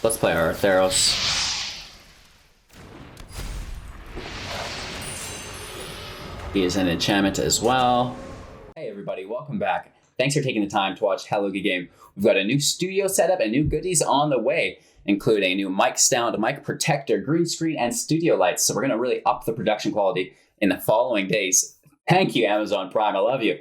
Let's play our Athreos. He is an enchantment as well. Hey everybody, welcome back. Thanks for taking the time to watch Hello Good Game. We've got a new studio setup and new goodies on the way, including a new mic stand, mic protector, green screen, and studio lights. So we're going to really up the production quality in the following days. Thank you, Amazon Prime. I love you.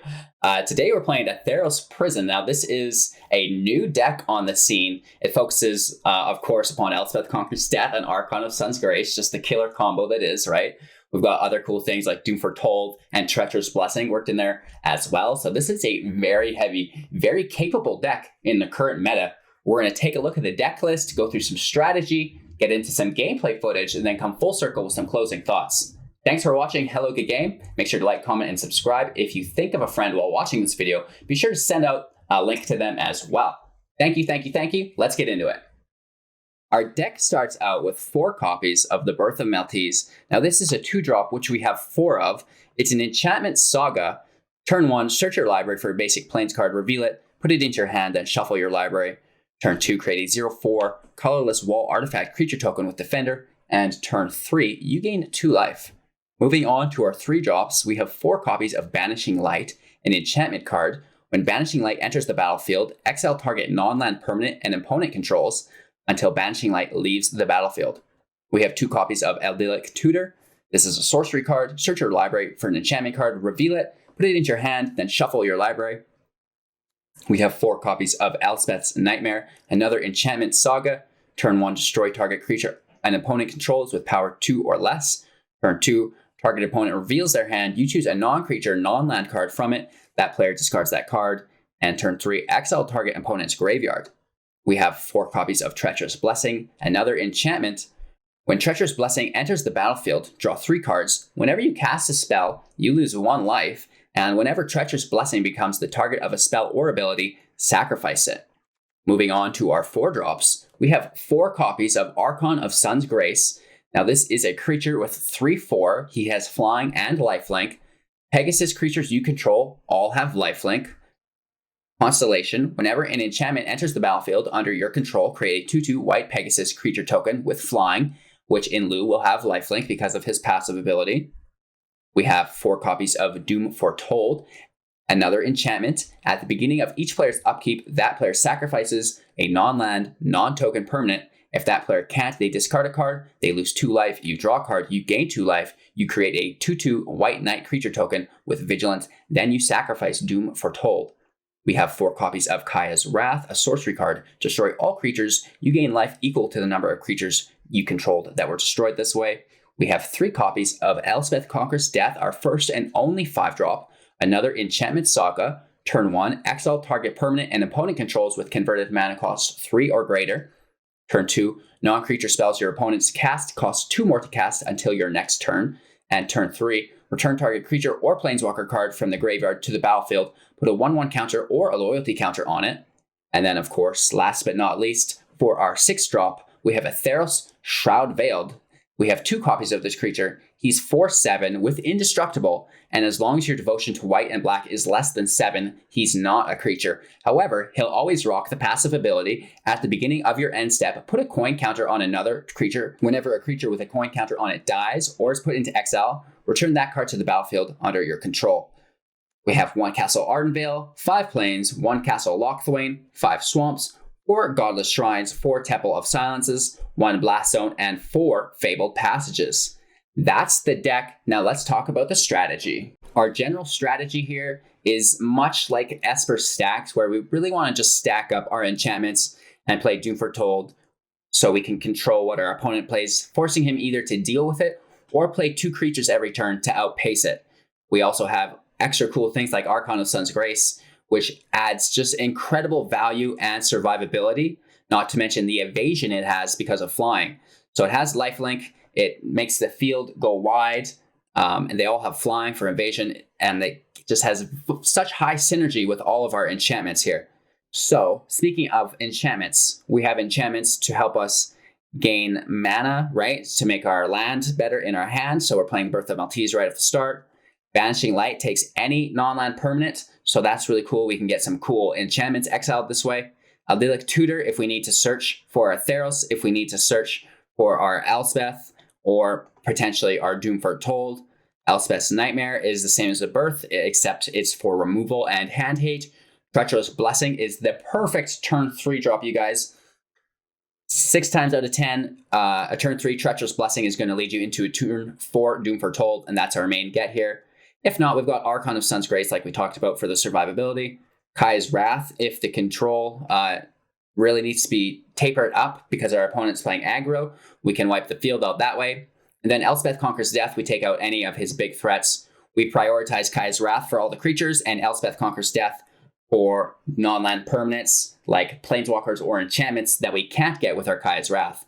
Today we're playing Athreos Prison. Now this is a new deck on the scene. It focuses, of course, upon Elspeth Conqueror's Death and Archon of Sun's Grace, just the killer combo that is, right? We've got other cool things like Doom Foretold and Treacherous Blessing worked in there as well. So this is a very heavy, very capable deck in the current meta. We're going to take a look at the deck list, go through some strategy, get into some gameplay footage, and then come full circle with some closing thoughts. Thanks for watching Hello Good Game. Make sure to like, comment, and subscribe. If you think of a friend while watching this video, be sure to send out a link to them as well. Thank you, thank you, thank you. Let's get into it. Our deck starts out with 4 copies of the Birth of Maltese. Now this is a 2-drop, which we have 4 of. It's an enchantment saga. Turn 1, search your library for a basic plains card, reveal it, put it into your hand, then shuffle your library. Turn 2, create a 0/4 colorless wall artifact creature token with Defender. And turn 3, you gain 2 life. Moving on to our 3 drops, we have 4 copies of Banishing Light, an enchantment card. When Banishing Light enters the battlefield, exile target non-land permanent and opponent controls until Banishing Light leaves the battlefield. We have 2 copies of Eldilic Tutor. This is a sorcery card. Search your library for an enchantment card, reveal it, put it into your hand, then shuffle your library. We have 4 copies of Elspeth's Nightmare, another enchantment saga. Turn 1, destroy target creature an opponent controls with power 2 or less. Turn 2, target opponent reveals their hand. You choose a non-creature, non-land card from it. That player discards that card. And turn 3, exile target opponent's graveyard. We have 4 copies of Treacherous Blessing, another enchantment. When Treacherous Blessing enters the battlefield, draw 3 cards. Whenever you cast a spell, you lose 1 life. And whenever Treacherous Blessing becomes the target of a spell or ability, sacrifice it. Moving on to our 4 drops, we have 4 copies of Archon of Sun's Grace. Now this is a creature with 3/4. He has flying and lifelink. Pegasus creatures you control all have lifelink. Constellation, whenever an enchantment enters the battlefield under your control, create a 2/2 white Pegasus creature token with flying, which in lieu will have lifelink because of his passive ability. We have 4 copies of Doom Foretold, another enchantment. At the beginning of each player's upkeep, that player sacrifices a non-land, non-token permanent. If that player can't, they discard a card, they lose 2 life, you draw a card, you gain 2 life, you create a 2/2 white knight creature token with vigilance, then you sacrifice Doom Foretold. We have 4 copies of Kaya's Wrath, a sorcery card. Destroy all creatures, you gain life equal to the number of creatures you controlled that were destroyed this way. We have 3 copies of Elspeth Conqueror's Death, our first and only 5-drop, another enchantment saga. Turn 1, exile target permanent and opponent controls with converted mana cost 3 or greater. Turn 2, non-creature spells your opponents cast cost 2 more to cast until your next turn. And turn 3, return target creature or planeswalker card from the graveyard to the battlefield, put a 1/1 counter or a loyalty counter on it. And then, of course, last but not least, for our 6th drop, we have Athreos Shroud-Veiled. We have 2 copies of this creature. He's 4/7 with Indestructible, and as long as your devotion to white and black is less than 7, he's not a creature. However, he'll always rock the passive ability. At the beginning of your end step, put a coin counter on another creature. Whenever a creature with a coin counter on it dies or is put into exile, return that card to the battlefield under your control. We have 1 Castle Ardenvale, 5 Plains, 1 Castle Lochthwain, 5 Swamps, 4 Godless Shrines, 4 Temple of Silences, 1 Blast Zone, and 4 Fabled Passages. That's the deck. Now let's talk about the strategy. Our general strategy here is much like Esper stacks, where we really want to just stack up our enchantments and play Doom Foretold so we can control what our opponent plays, forcing him either to deal with it or play 2 creatures every turn to outpace it. We also have extra cool things like Archon of Sun's Grace, which adds just incredible value and survivability, not to mention the evasion it has because of flying. So it has lifelink, it makes the field go wide, and they all have flying for evasion, and it just has such high synergy with all of our enchantments here. So speaking of enchantments, we have enchantments to help us gain mana, right? To make our land better in our hand. So we're playing Birth of Maltese right at the start. Banishing Light takes any non-land permanent, so that's really cool. We can get some cool enchantments exiled this way. Lilac Tutor if we need to search for Athreos, if we need to search for our Elspeth, or potentially our Doom Foretold. Elspeth's Nightmare is the same as the Birth, except it's for removal and hand hate. Treacherous Blessing is the perfect turn 3 drop, you guys. 6 times out of 10, a turn 3 Treacherous Blessing is going to lead you into a turn 4 Doom Foretold, and that's our main get here. If not, we've got Archon of Sun's Grace, like we talked about, for the survivability. Kai's Wrath, if the control really needs to be tapered up because our opponent's playing aggro, we can wipe the field out that way. And then Elspeth Conquers Death, we take out any of his big threats. We prioritize Kai's Wrath for all the creatures, and Elspeth Conquers Death for non-land permanents like planeswalkers or enchantments that we can't get with our Kai's Wrath.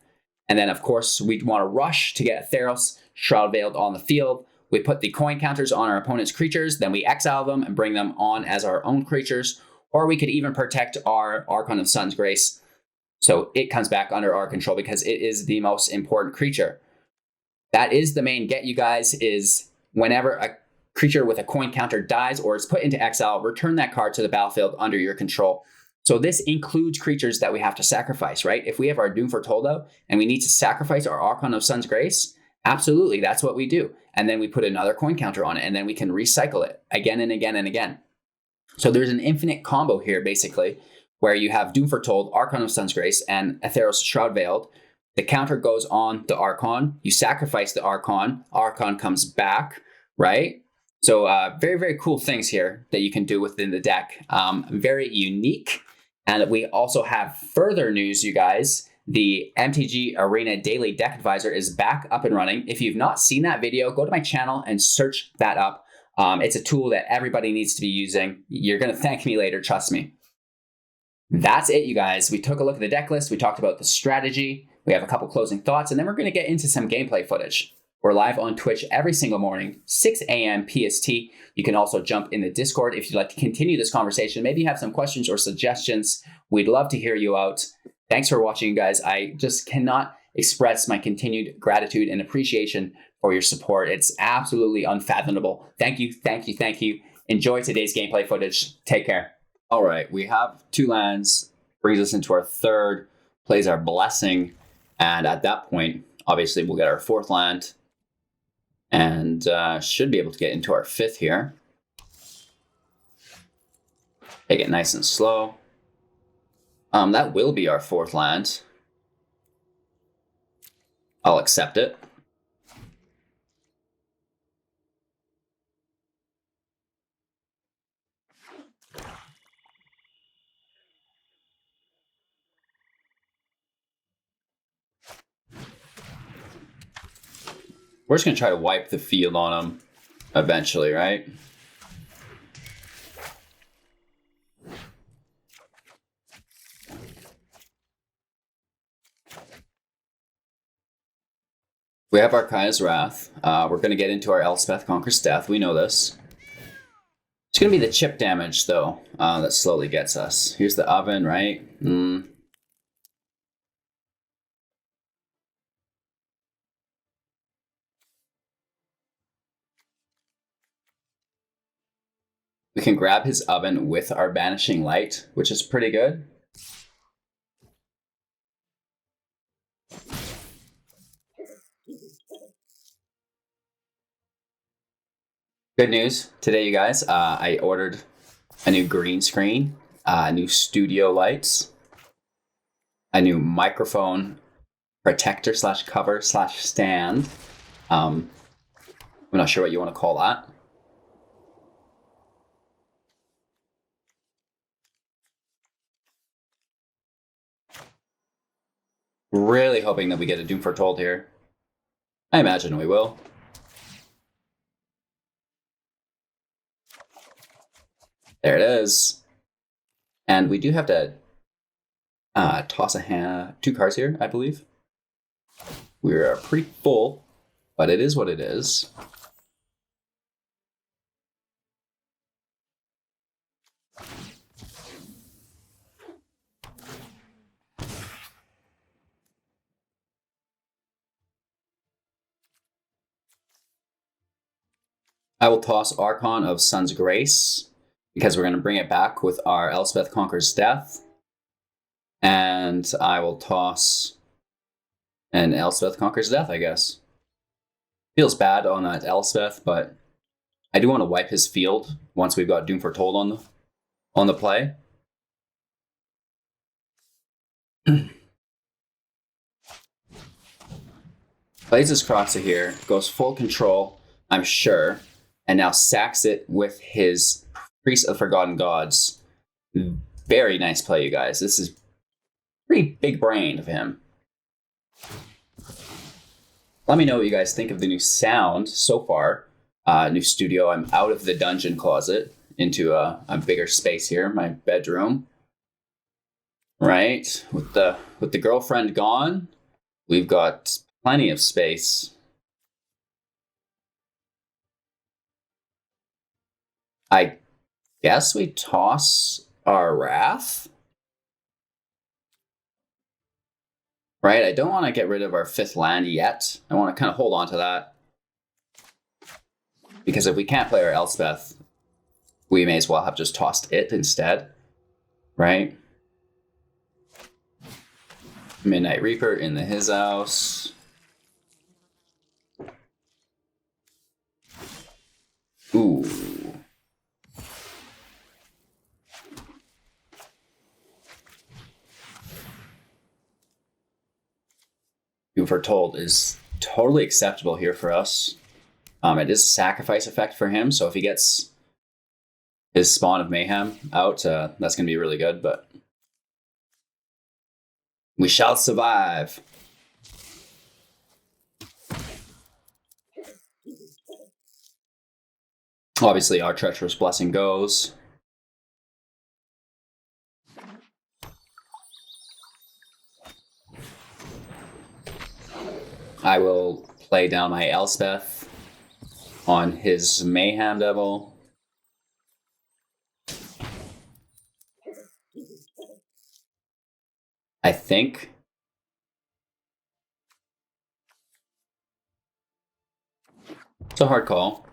And then, of course, we want to rush to get Athreos, Shroud-Veiled on the field. We put the coin counters on our opponent's creatures, then we exile them and bring them on as our own creatures. Or we could even protect our Archon of Sun's Grace so it comes back under our control because it is the most important creature. That is the main get, you guys, is whenever a creature with a coin counter dies or is put into exile, return that card to the battlefield under your control. So this includes creatures that we have to sacrifice, right? If we have our Doom Foretold out and we need to sacrifice our Archon of Sun's Grace, absolutely, that's what we do. And then we put another coin counter on it, and then we can recycle it again and again and again. So there's an infinite combo here, basically, where you have Doom Foretold, Archon of Sun's Grace, and Athreos Shroud-Veiled. The counter goes on the Archon. You sacrifice the Archon. Archon comes back, right? So very, very cool things here that you can do within the deck. Very unique. And we also have further news, you guys. The MTG Arena Daily Deck Advisor is back up and running. If you've not seen that video, go to my channel and search that up. It's a tool that everybody needs to be using. You're going to thank me later, trust me. That's it, you guys. We took a look at the deck list. We talked about the strategy. We have a couple closing thoughts, and then we're going to get into some gameplay footage. We're live on Twitch every single morning, 6 a.m. PST. You can also jump in the Discord if you'd like to continue this conversation. Maybe you have some questions or suggestions. We'd love to hear you out. Thanks for watching, you guys. I just cannot express my continued gratitude and appreciation for your support. It's absolutely unfathomable. Thank you, thank you, thank you. Enjoy today's gameplay footage. Take care. All right, we have 2 lands, brings us into our 3rd, plays our Blessing, and at that point, obviously, we'll get our 4th land, and should be able to get into our 5th here. Take it nice and slow. That will be our 4th land. I'll accept it. We're just going to try to wipe the field on them eventually, right? We have our Kai's Wrath. We're going to get into our Elspeth Conquers Death. We know this. It's going to be the chip damage, though, that slowly gets us. Here's the oven, right? We can grab his oven with our Banishing Light, which is pretty good. Good news today, you guys. I ordered a new green screen, new studio lights, a new microphone protector / cover / stand. I'm not sure what you want to call that. Really hoping that we get a Doom Foretold here. I imagine we will. There it is. And we do have to toss a 2 cards here, I believe. We're pretty full, but it is what it is. I will toss Archon of Sun's Grace, because we're going to bring it back with our Elspeth Conquers Death. And I will toss an Elspeth Conquers Death, I guess. Feels bad on that Elspeth, but I do want to wipe his field once we've got Doom Foretold on the play. Plays his Croxa here, goes full control, I'm sure, and now sacks it with his Priest of Forgotten Gods. Very nice play, you guys. This is pretty big brain of him. Let me know what you guys think of the new sound so far. New studio. I'm out of the dungeon closet into a bigger space here, my bedroom. Right, with the girlfriend gone, we've got plenty of space. I guess we toss our Wrath. Right, I don't want to get rid of our 5th land yet. I want to kind of hold on to that. Because if we can't play our Elspeth, we may as well have just tossed it instead. Right? Midnight Reaper in his house. Ooh. Doom Foretold is totally acceptable here for us. It is a sacrifice effect for him, so if he gets his Spawn of Mayhem out, that's going to be really good, but we shall survive. Obviously, our Treacherous Blessing goes. I will play down my Elspeth on his Mayhem Devil. I think. It's a hard call.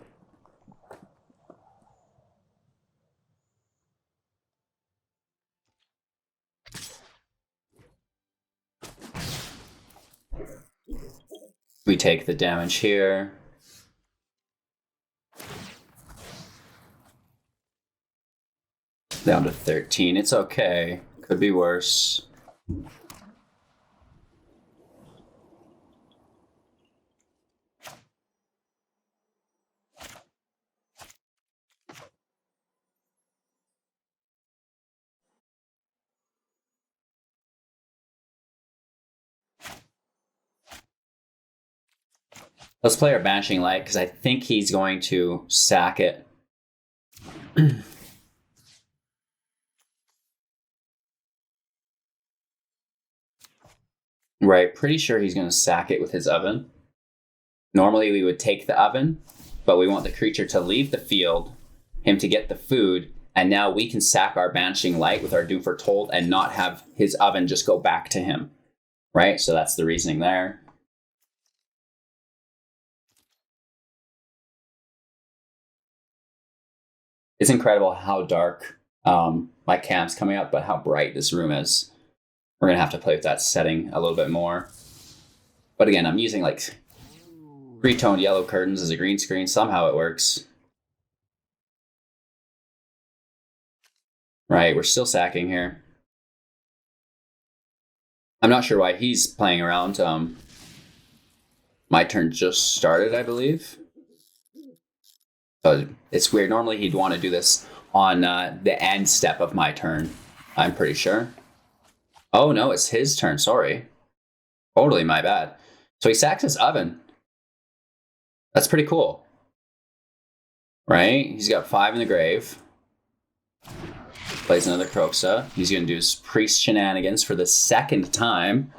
We take the damage here. Down to 13. It's okay. Could be worse. Let's play our Banishing Light, because I think he's going to sack it. Right, pretty sure he's going to sack it with his Oven. Normally we would take the Oven, but we want the creature to leave the field, him to get the food, and now we can sack our Banishing Light with our Doom Foretold and not have his Oven just go back to him. Right, so that's the reasoning there. It's incredible how dark my cam's coming up, but how bright this room is. We're going to have to play with that setting a little bit more. But again, I'm using like 3-toned yellow curtains as a green screen. Somehow it works. Right, we're still sacking here. I'm not sure why he's playing around. My turn just started, I believe. So it's weird. Normally he'd want to do this on the end step of my turn, I'm pretty sure. Oh no, it's his turn, sorry. Totally my bad. So he sacks his Oven. That's pretty cool. Right? He's got 5 in the grave. Plays another Croxa. He's going to do his Priest Shenanigans for the 2nd time.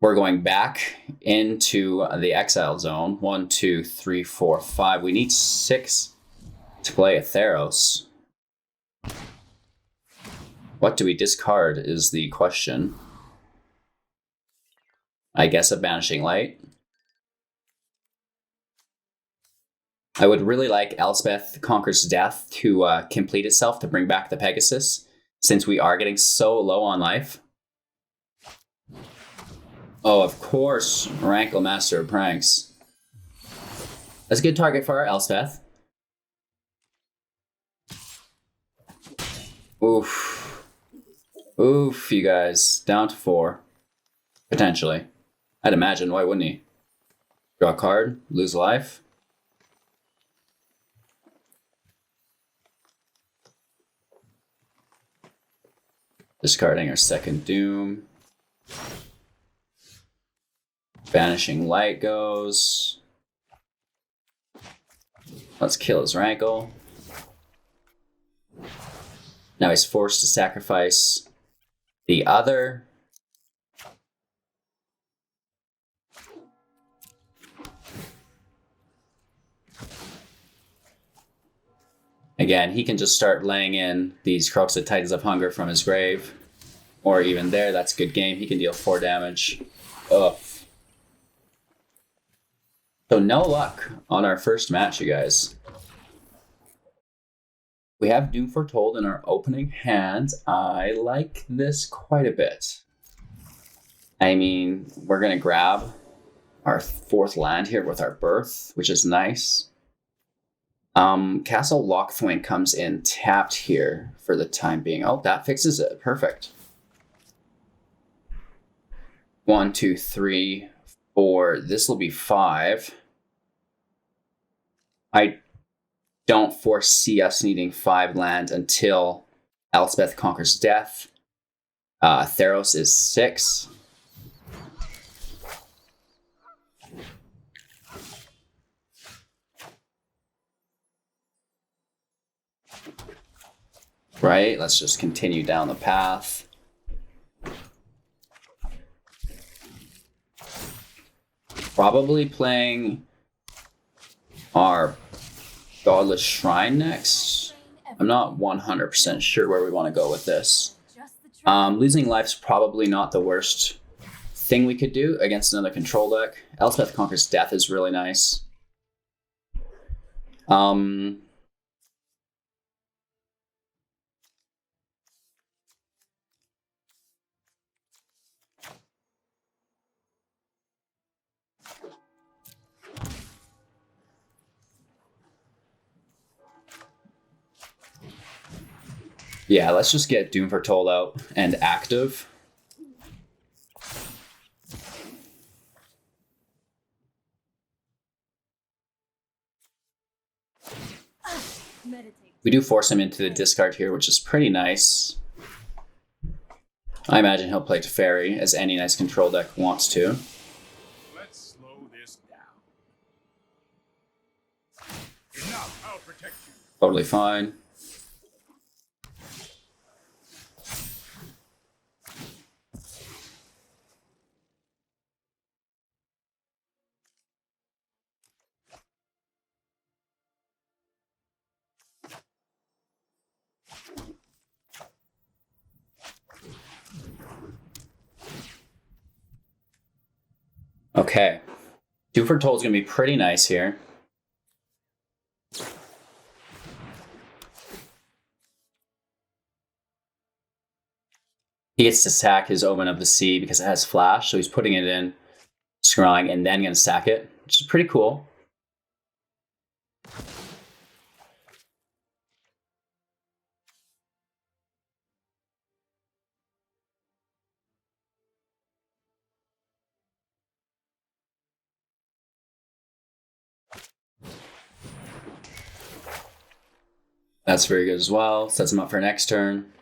We're going back into the exile zone. 1, 2, 3, 4, 5. We need 6 to play Athreos. What do we discard is the question. I guess a Banishing Light. I would really like Elspeth Conquers Death to complete itself to bring back the Pegasus, since we are getting so low on life. Oh, of course, Rankle, Master of Pranks. That's a good target for our Elspeth. Oof. Oof, you guys. Down to 4. Potentially. I'd imagine, why wouldn't he? Draw a card, lose life. Discarding our second Doom. Vanishing Light goes. Let's kill his Rankle. Now he's forced to sacrifice the other. Again, he can just start laying in these Crocus Titans of Hunger from his grave. Or even there, that's a good game. He can deal 4 damage. Ugh. So no luck on our first match, you guys. We have Doom Foretold in our opening hand. I like this quite a bit. I mean, we're going to grab our 4th land here with our Birth, which is nice. Castle Lochthwain comes in tapped here for the time being. Oh, that fixes it. Perfect. 1, 2, 3, 4. This will be 5. I don't foresee us needing 5 land until Elspeth Conquers Death. Athreos is 6. Right, let's just continue down the path. Probably playing our Godless Shrine next. I'm not 100% sure where we want to go with this. Losing life's probably not the worst thing we could do against another control deck. Elspeth Conquers Death is really nice. Yeah, let's just get Doom Foretold out and active. We do force him into the discard here, which is pretty nice. I imagine he'll play Teferi, as any nice control deck wants to. Let's slow this down. Enough, I'll protect you. Totally fine. Okay. Doom Foretold is going to be pretty nice here. He gets to sack his Omen of the Sea because it has flash, so he's putting it in, scrying, and then going to sack it, which is pretty cool. That's very good as well. Sets him up for next turn.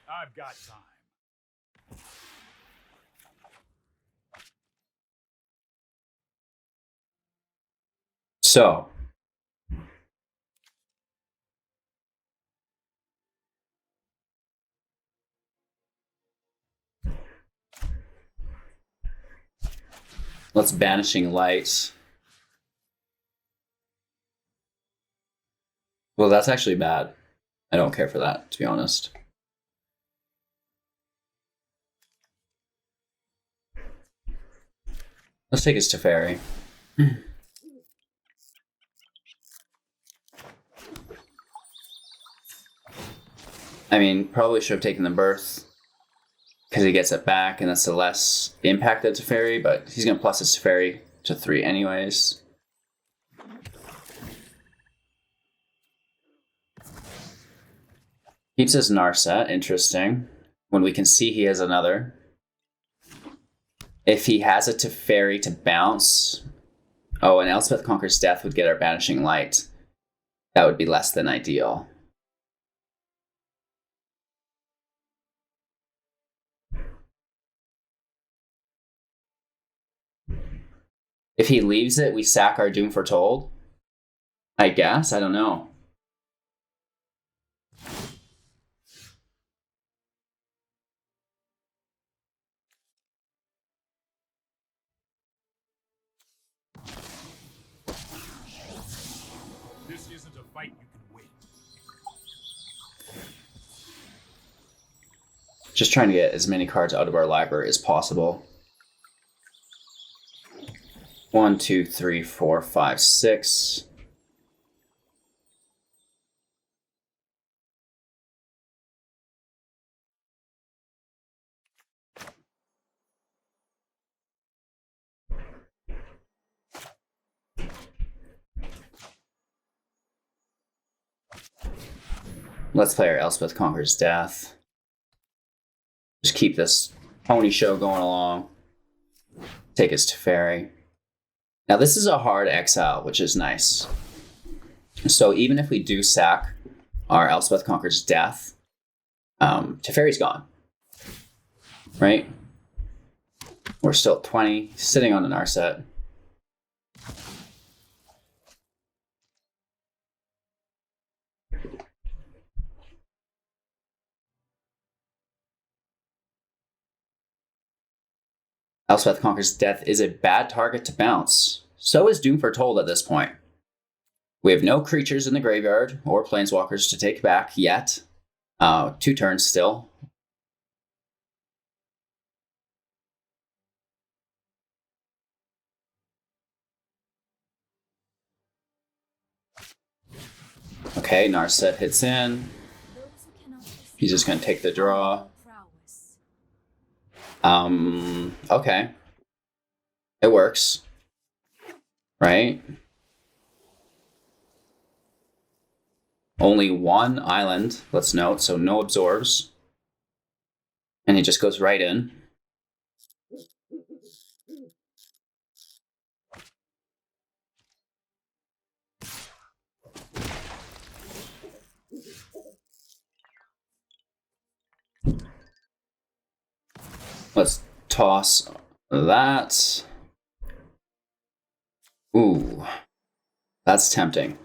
I've got time. So, let's Banishing Light. Well, that's actually bad. I don't care for that, to be honest. Let's take his Teferi. I mean, probably should have taken the birth because he gets it back, and that's the less impact of Teferi, but he's going to plus his Teferi to 3 anyways. Keeps his Narset, interesting. When we can see he has another. If he has a Teferi to bounce... Oh, and Elspeth Conquers Death would get our Banishing Light. That would be less than ideal. If he leaves it, we sack our Doom Foretold? I guess? I don't know. This isn't a fight you can win. Just trying to get as many cards out of our library as possible. 1, 2, 3, 4, 5, 6. Let's play our Elspeth Conquers Death. Just keep this pony show going along. Take his Teferi. Now this is a hard exile, which is nice. So even if we do sack our Elspeth Conquers Death, Teferi's gone. Right? We're still at 20, sitting on an Narset. Elspeth Conquers Death is a bad target to bounce. So is Doom Foretold at this point. We have no creatures in the graveyard or planeswalkers to take back yet. 2 turns still. Okay, Narset hits in. He's just going to take the draw. Okay. It works. Right? Only 1 island, let's note, so no absorbs. And he just goes right in. Let's toss that. Ooh, that's tempting.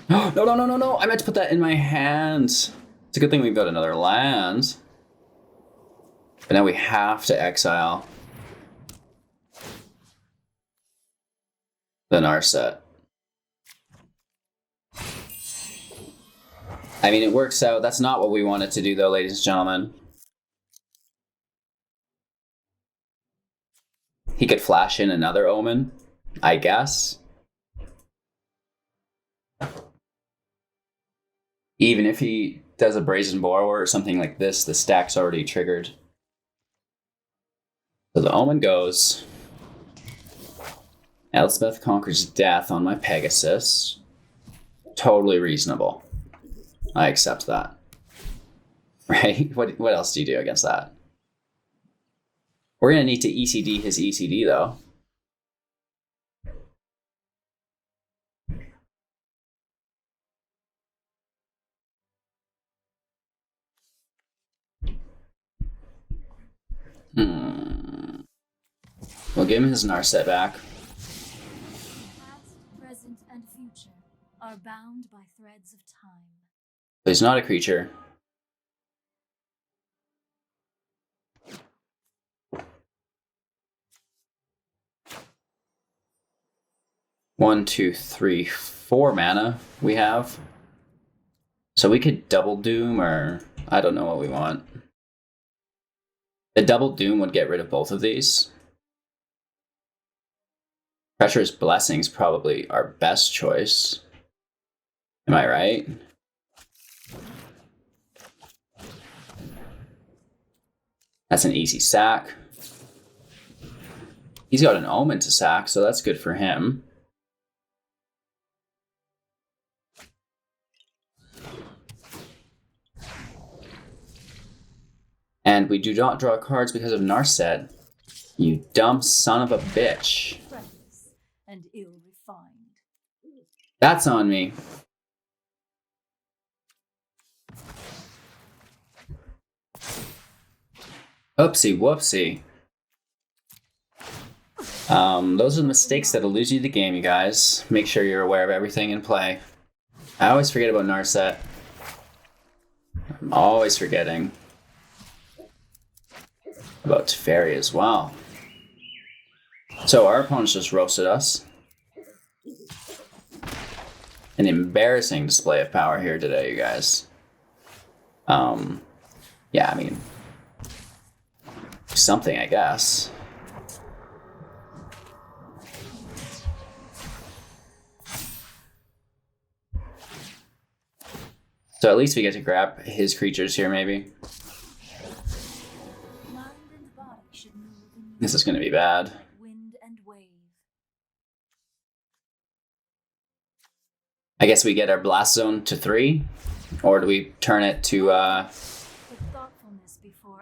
No, no, no, no, no. I meant to put that in my hand. It's a good thing we've got another land. But now we have to exile the Narset. I mean, it works out. That's not what we wanted to do, though, ladies and gentlemen. He could flash in another Omen, I guess. Even if he does a Brazen Borrower or something like this, the stack's already triggered. So the Omen goes. Elspeth Conquers Death on my Pegasus. Totally reasonable. I accept that. Right? What else do you do against that? We're going to need to ECD his ECD, though. We'll give him his Narset back. Past, present, and future are bound by threads of time. But he's not a creature. One, two, three, 4 mana we have. So we could double Doom, or I don't know what we want. The double Doom would get rid of both of these. Pressure's Blessing's probably our best choice. Am I right? That's an easy sack. He's got an Omen to sack, so that's good for him. And we do not draw cards because of Narset. You dumb son of a bitch. And ill-refined. That's on me. Oopsie whoopsie. Those are the mistakes that'll lose you the game, you guys. Make sure you're aware of everything in play. I always forget about Narset. I'm always forgetting about Teferi as well. So our opponents just roasted us. An embarrassing display of power here today, you guys. Yeah, I mean, something, I guess. So at least we get to grab his creatures here, maybe. This is going to be bad. Wind and wave. I guess we get our blast zone to 3, or do we turn it to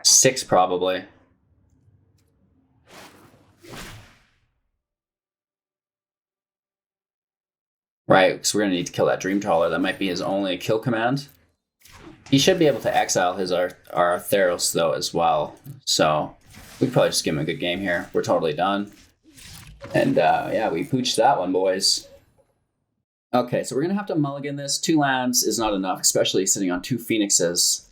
6 probably? Right, because we're going to need to kill that Dream Trawler. That might be his only kill command. He should be able to exile his our Athreos though as well. So we could probably just give him a good game here. We're totally done. And yeah, we pooched that one, boys. Okay, so we're going to have to mulligan this. 2 lands is not enough, especially sitting on 2 Phoenixes.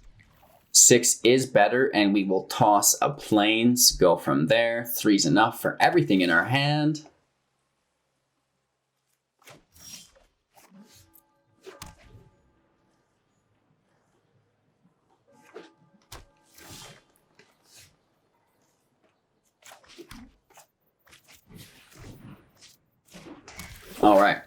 6 is better, and we will toss a Plains, go from there. 3's enough for everything in our hand. All right.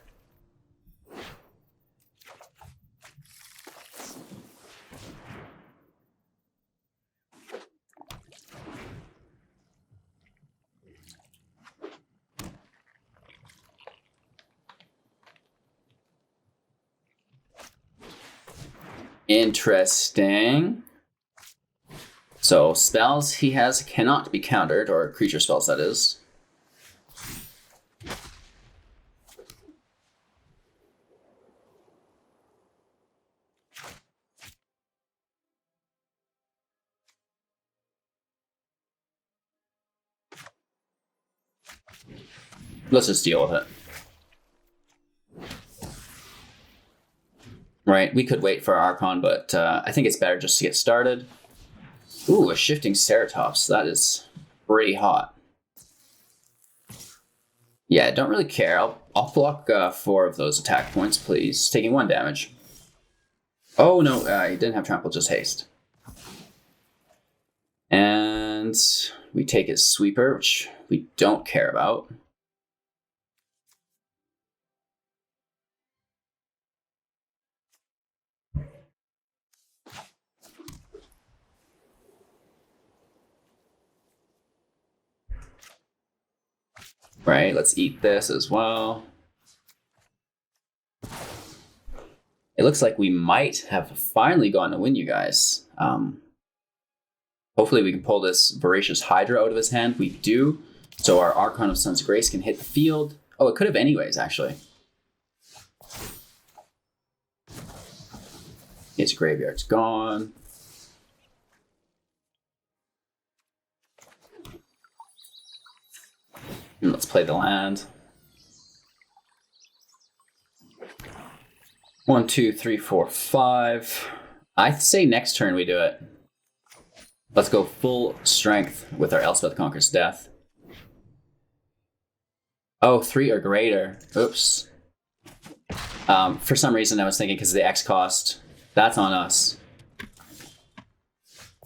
Interesting. So spells he has cannot be countered, or creature spells that is. Let's just deal with it. Right, we could wait for Archon, but I think it's better just to get started. Ooh, a Shifting Ceratops. That is pretty hot. Yeah, I don't really care. I'll block 4 of those attack points, please. Taking 1 damage. Oh, no, he didn't have trample, just haste. And we take his Sweeper, which we don't care about. Right, let's eat this as well. It looks like we might have finally gotten to win, you guys. Hopefully we can pull this Voracious Hydra out of his hand. We do. So our Archon of Sun's Grace can hit the field. Oh, it could have anyways, actually. His graveyard's gone. And let's play the land. 1, 2, 3, 4, 5. I say next turn we do it. Let's go full strength with our Elspeth Conquers Death. Oh, 3 or greater. Oops. For some reason I was thinking because of the X cost. That's on us.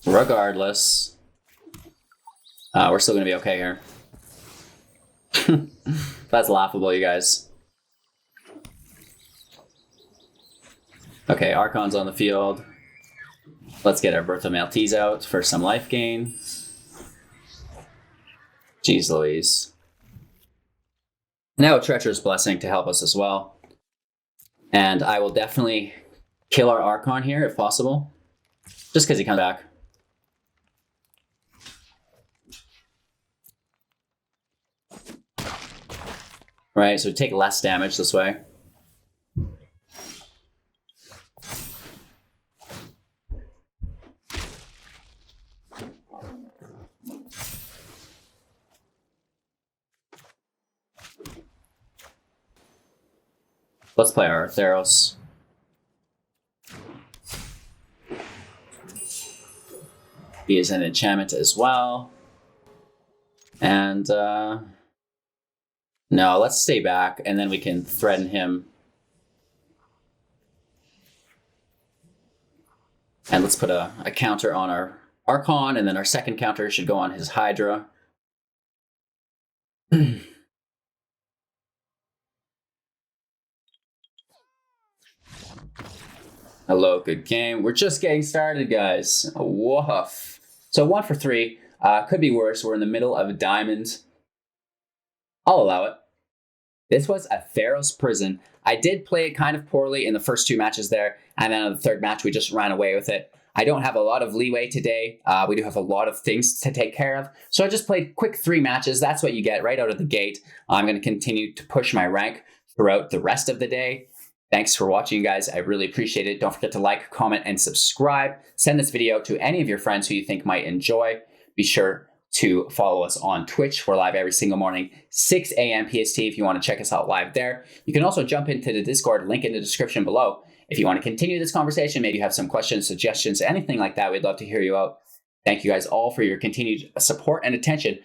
Regardless. We're still going to be okay here. That's laughable, you guys. Okay, Archon's on the field. Let's get our Birth of Maltese out for some life gain. Jeez Louise. Now a Treacherous Blessing to help us as well. And I will definitely kill our Archon here if possible. Just because he comes back. Right, so take less damage this way. Let's play our Athreos. He is an enchantment as well. And, no, let's stay back, and then we can threaten him. And let's put a counter on our Archon, and then our second counter should go on his Hydra. Hello, good game. We're just getting started, guys. Woof. So 1 for 3. Could be worse. We're in the middle of a diamond. I'll allow it. This was Athreos Prison. I did play it kind of poorly in the first 2 matches there, and then on the third match, we just ran away with it. I don't have a lot of leeway today. We do have a lot of things to take care of. So I just played quick 3 matches. That's what you get right out of the gate. I'm going to continue to push my rank throughout the rest of the day. Thanks for watching, guys. I really appreciate it. Don't forget to like, comment, and subscribe. Send this video to any of your friends who you think might enjoy. Be sure to follow us on Twitch. We're live every single morning, 6 a.m. PST if you want to check us out live there. You can also jump into the Discord, link in the description below. If you want to continue this conversation, maybe you have some questions, suggestions, anything like that, we'd love to hear you out. Thank you guys all for your continued support and attention.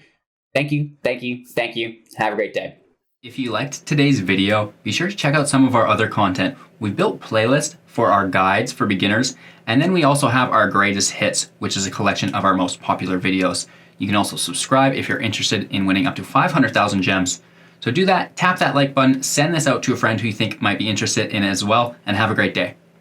Thank you, thank you, thank you. Have a great day. If you liked today's video, be sure to check out some of our other content. We built playlists for our guides for beginners, and then we also have our greatest hits, which is a collection of our most popular videos. You can also subscribe if you're interested in winning up to 500,000 gems. So do that, tap that like button, send this out to a friend who you think might be interested in it as well, and have a great day.